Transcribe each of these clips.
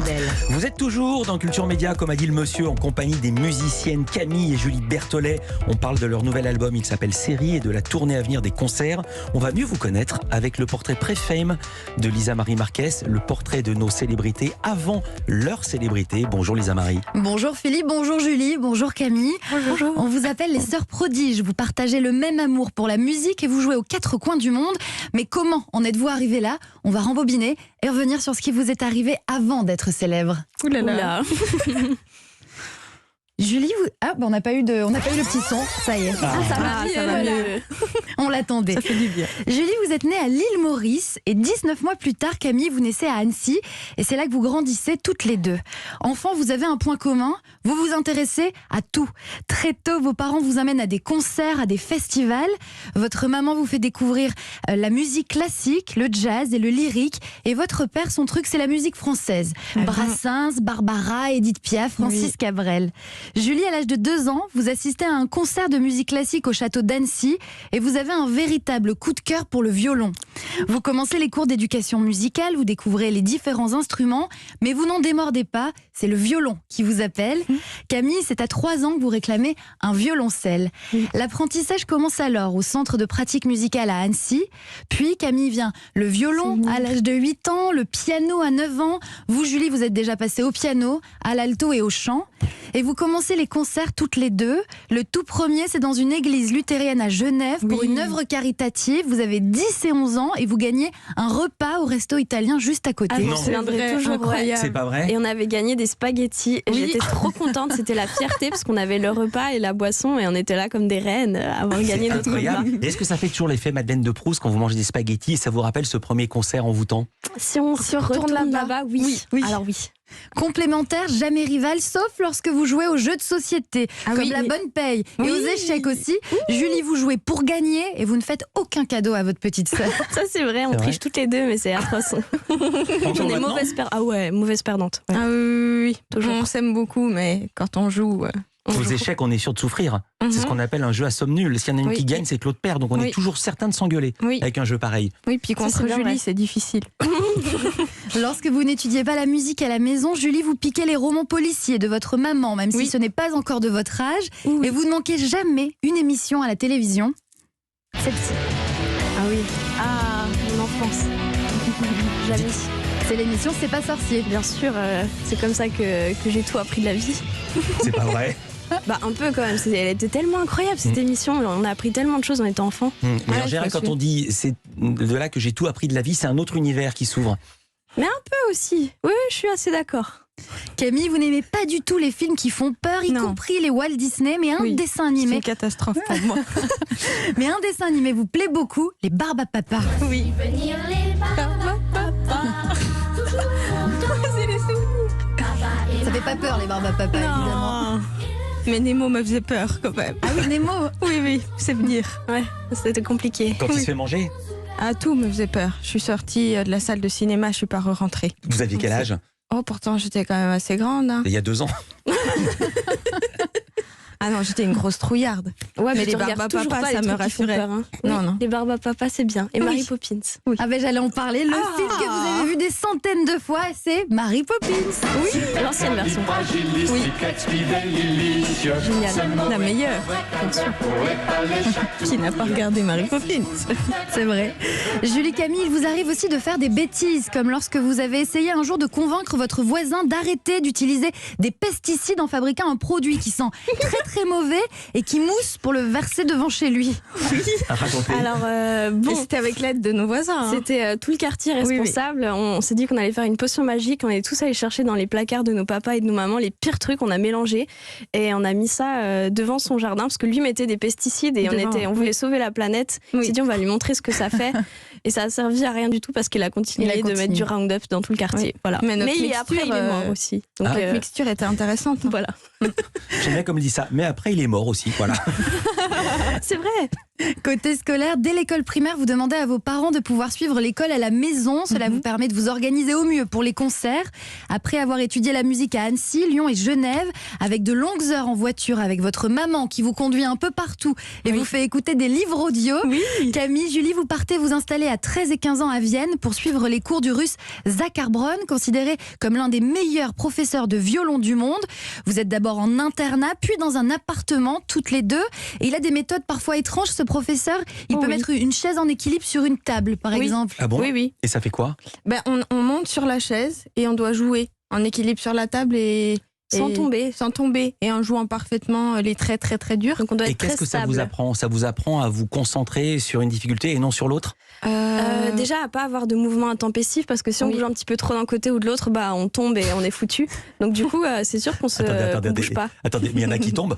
belle. Vous êtes toujours dans Culture Média, comme a dit le monsieur, en compagnie des musiciennes Camille et Julie Berthollet. On parle de leur nouvel album, il s'appelle Série, et de la tournée à venir des concerts. On va mieux vous connaître avec le portrait pré-fame de Lisa Marie Marquez, le portrait de nos célébrités avant leur célébrité. Bonjour Lisa Marie. Bonjour Philippe, bonjour Julie, bonjour Camille. Bonjour. On vous appelle les sœurs prodiges. Vous partagez le même amour pour la musique et vous jouez aux quatre coins du monde. Mais comment en êtes-vous arrivé là? On va rembobiner et revenir sur ce qui vous est arrivé avant d'être célèbre. Ouh là là. Julie, on n'a pas eu le petit son. Ça y est. Ça va mieux. On l'attendait. Ça fait du bien. Julie, vous êtes née à l'île Maurice et 19 mois plus tard, Camille, vous naissez à Annecy et c'est là que vous grandissez toutes les deux. Enfant, vous avez un point commun, vous vous intéressez à tout. Très tôt, vos parents vous amènent à des concerts, à des festivals. Votre maman vous fait découvrir la musique classique, le jazz et le lyrique. Et votre père, son truc, c'est la musique française. Brassens, Barbara, Édith Piaf, Francis Cabrel. Julie, à l'âge de 2 ans, vous assistez à un concert de musique classique au château d'Annecy et vous avez un véritable coup de cœur pour le violon. Vous commencez les cours d'éducation musicale, vous découvrez les différents instruments, mais vous n'en démordez pas, c'est le violon qui vous appelle. Camille, c'est à 3 ans que vous réclamez un violoncelle. L'apprentissage commence alors au centre de pratique musicale à Annecy, puis Camille vient le violon à l'âge de 8 ans, le piano à 9 ans. Vous, Julie, vous êtes déjà passée au piano, à l'alto et au chant. Et vous commencez les concerts toutes les deux. Le tout premier, c'est dans une église luthérienne à Genève pour une œuvre caritative. Vous avez 10 et 11 ans et vous gagnez un repas au resto italien juste à côté. Non, c'est toujours incroyable. C'est pas vrai? Et on avait gagné des spaghettis. Et j'étais trop contente. C'était la fierté parce qu'on avait le repas et la boisson et on était là comme des reines à avoir gagné notre repas. Incroyable. Est-ce que ça fait toujours l'effet Madeleine de Proust quand vous mangez des spaghettis et ça vous rappelle ce premier concert envoûtant? Si on retourne là-bas, oui. Alors oui. Complémentaire, jamais rival, sauf lorsque vous jouez aux jeux de société, comme la bonne paye et aux échecs aussi. Julie, vous jouez pour gagner et vous ne faites aucun cadeau à votre petite sœur. Ça c'est vrai, on triche toutes les deux, mais c'est atroce. On est mauvaise perdante. Ouais. Ah oui. Toujours. On s'aime beaucoup, mais quand on joue... Aux échecs, on est sûr de souffrir. C'est ce qu'on appelle un jeu à somme nulle. S'il y en a une qui gagne, c'est que l'autre perd. Donc on est toujours certain de s'engueuler avec un jeu pareil. Oui, puis contre Julie, c'est difficile. Lorsque vous n'étudiez pas la musique à la maison, Julie, vous piquez les romans policiers de votre maman, même si ce n'est pas encore de votre âge. Et vous ne manquez jamais une émission à la télévision. Celle-ci. Ah oui. Ah, mon enfance. Jamais. C'est l'émission C'est pas sorcier. Bien sûr, c'est comme ça que j'ai tout appris de la vie. C'est pas vrai? Bah un peu quand même, elle était tellement incroyable cette émission, on a appris tellement de choses en étant enfant. Mais en général, quand on dit c'est de là que j'ai tout appris de la vie, c'est un autre univers qui s'ouvre. Mais un peu aussi, oui, je suis assez d'accord. Camille, vous n'aimez pas du tout les films qui font peur, y compris les Walt Disney, mais un dessin animé... C'est une catastrophe pour moi. Mais un dessin animé vous plaît beaucoup, les Barbapapa. Oui. Venir les Barbapapa. Ça fait pas peur les Barbapapa, évidemment. Mais Nemo me faisait peur quand même. Ah oui, Nemo. Oui, c'est venir. Ouais, c'était compliqué. Quand il se fait manger? Ah, tout me faisait peur. Je suis sortie de la salle de cinéma, je suis pas rentrée. Vous aviez quel âge? Oh, pourtant j'étais quand même assez grande. Hein. Il y a 2 ans. Ah non, j'étais une grosse trouillarde. Ouais, mais les Barbapapa, ça me rassurait. Hein. Non. Les Barbapapa, c'est bien. Et Mary Poppins. Oui. Ah ben j'allais en parler. Le film que vous avez vu des centaines de fois, c'est Mary Poppins. Oui, l'ancienne version. Oui. Génial. La meilleure. Bien sûr. Qui n'a pas regardé Mary Poppins? C'est vrai. Julie, Camille, il vous arrive aussi de faire des bêtises, comme lorsque vous avez essayé un jour de convaincre votre voisin d'arrêter d'utiliser des pesticides en fabriquant un produit qui sent très mauvais et qui mousse pour le verser devant chez lui. Alors bon, c'était avec l'aide de nos voisins. Hein. C'était tout le quartier responsable. On s'est dit qu'on allait faire une potion magique. On est tous allés chercher dans les placards de nos papas et de nos mamans les pires trucs. On a mélangé et on a mis ça devant son jardin parce que lui mettait des pesticides et on voulait sauver la planète. On s'est dit on va lui montrer ce que ça fait et ça a servi à rien du tout parce qu'il a continué de mettre du Roundup dans tout le quartier. Voilà. Mais après il est mort aussi. Donc notre mixture était intéressante. Hein. Voilà. J'aime bien comme il dit ça. Mais après, il est mort aussi, voilà. C'est vrai. Côté scolaire, dès l'école primaire, vous demandez à vos parents de pouvoir suivre l'école à la maison. Cela vous permet de vous organiser au mieux pour les concerts. Après avoir étudié la musique à Annecy, Lyon et Genève, avec de longues heures en voiture avec votre maman qui vous conduit un peu partout et vous fait écouter des livres audio. Camille, Julie, vous partez vous installer à à 13 et 15 ans à Vienne pour suivre les cours du russe Zakhar Bron, considéré comme l'un des meilleurs professeurs de violon du monde. Vous êtes d'abord en internat, puis dans un appartement, toutes les deux. Et il a des méthodes parfois étranges, ce professeur. Il peut mettre une chaise en équilibre sur une table, par exemple. Ah bon? Oui. Et ça fait quoi? On monte sur la chaise et on doit jouer en équilibre sur la table Sans tomber. Sans tomber. Et en jouant parfaitement les traits très très durs. Donc on doit Et être très qu'est-ce que ça stable. vous apprend? Ça vous apprend à vous concentrer sur une difficulté et non sur l'autre? Déjà à pas avoir de mouvement intempestif parce que si on bouge un petit peu trop d'un côté ou de l'autre, on tombe et on est foutu. Donc du coup, c'est sûr qu'on qu'on bouge pas. Attendez, mais il y en a qui tombent.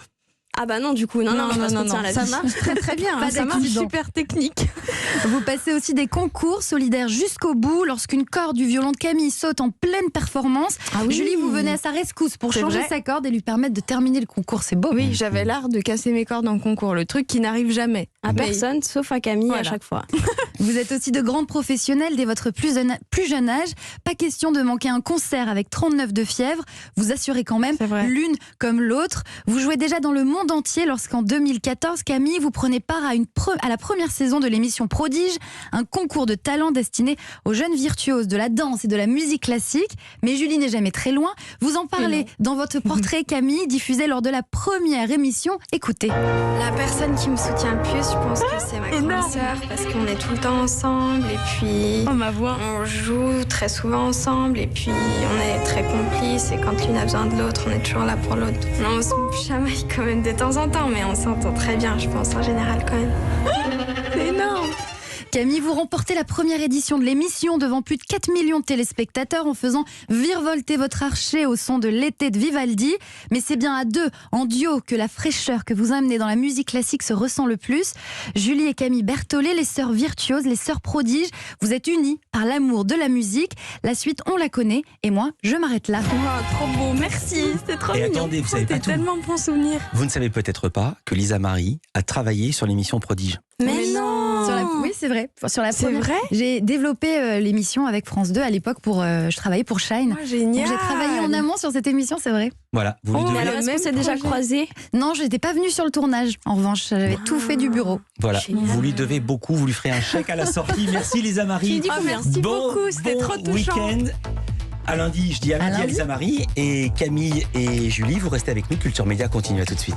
Ah bah non, du coup, non, ça marche très très bien. Pas Ça marche d'accident. super technique. Vous passez aussi des concours solidaires jusqu'au bout lorsqu'une corde du violon de Camille saute en pleine performance. Julie, vous venez à sa rescousse pour C'est changer vrai. sa corde et lui permettre de terminer le concours. C'est beau. Oui, j'avais l'art de casser mes cordes en concours, le truc qui n'arrive jamais. À personne, sauf à Camille à Voilà. chaque fois. Vous êtes aussi de grandes professionnelles dès votre plus jeune âge. Pas question de manquer un concert avec 39 de fièvre. Vous assurez quand même C'est vrai. l'une comme l'autre. Vous jouez déjà dans le monde entier lorsqu'en 2014, Camille, vous prenez part à la première saison de l'émission Prodige, un concours de talent destiné aux jeunes virtuoses de la danse et de la musique classique. Mais Julie n'est jamais très loin. Vous en parlez dans votre portrait, Camille, diffusé lors de la première émission. Écoutez. La personne qui me soutient le plus, je pense que c'est ma grande sœur, parce qu'on est tout le temps ensemble et puis Ma voix. on joue très souvent ensemble et puis on est très complices et quand l'une a besoin de l'autre, on est toujours là pour l'autre. On se chamaille quand même de temps en temps, mais on s'entend très bien, je pense, en général quand même. C'est énorme. Camille, vous remportez la première édition de l'émission devant plus de 4 millions de téléspectateurs en faisant virevolter votre archer au son de l'été de Vivaldi. Mais c'est bien à deux, en duo, que la fraîcheur que vous amenez dans la musique classique se ressent le plus. Julie et Camille Berthollet, les sœurs virtuoses, les sœurs prodiges, vous êtes unies par l'amour de la musique. La suite, on la connaît. Et moi, je m'arrête là. Trop beau, merci. C'était trop Et mignon. attendez, vous savez pas C'était tout. tellement bon souvenir. Vous ne savez peut-être pas que Lisa Marie a travaillé sur l'émission Prodige. Mais non. Oui, c'est vrai. Sur la C'est première, vrai. j'ai développé l'émission avec France 2 à l'époque je travaillais pour Shine. Oh, génial. Donc j'ai travaillé en amont sur cette émission, c'est vrai. Voilà, vous lui Oh, devez. Mais alors, est-ce même qu'on s'est déjà projet. croisés? Non, je n'étais pas venue sur le tournage. En revanche, j'avais tout fait du bureau. Voilà, Génial. vous lui devez beaucoup, vous lui ferez un chèque à la sortie. Merci Lisa Marie. Merci beaucoup, c'était trop touchant. Week-end. À lundi, je dis à lundi à lundi. Lisa Marie et Camille et Julie, vous restez avec nous. Culture Média continue, à tout de suite.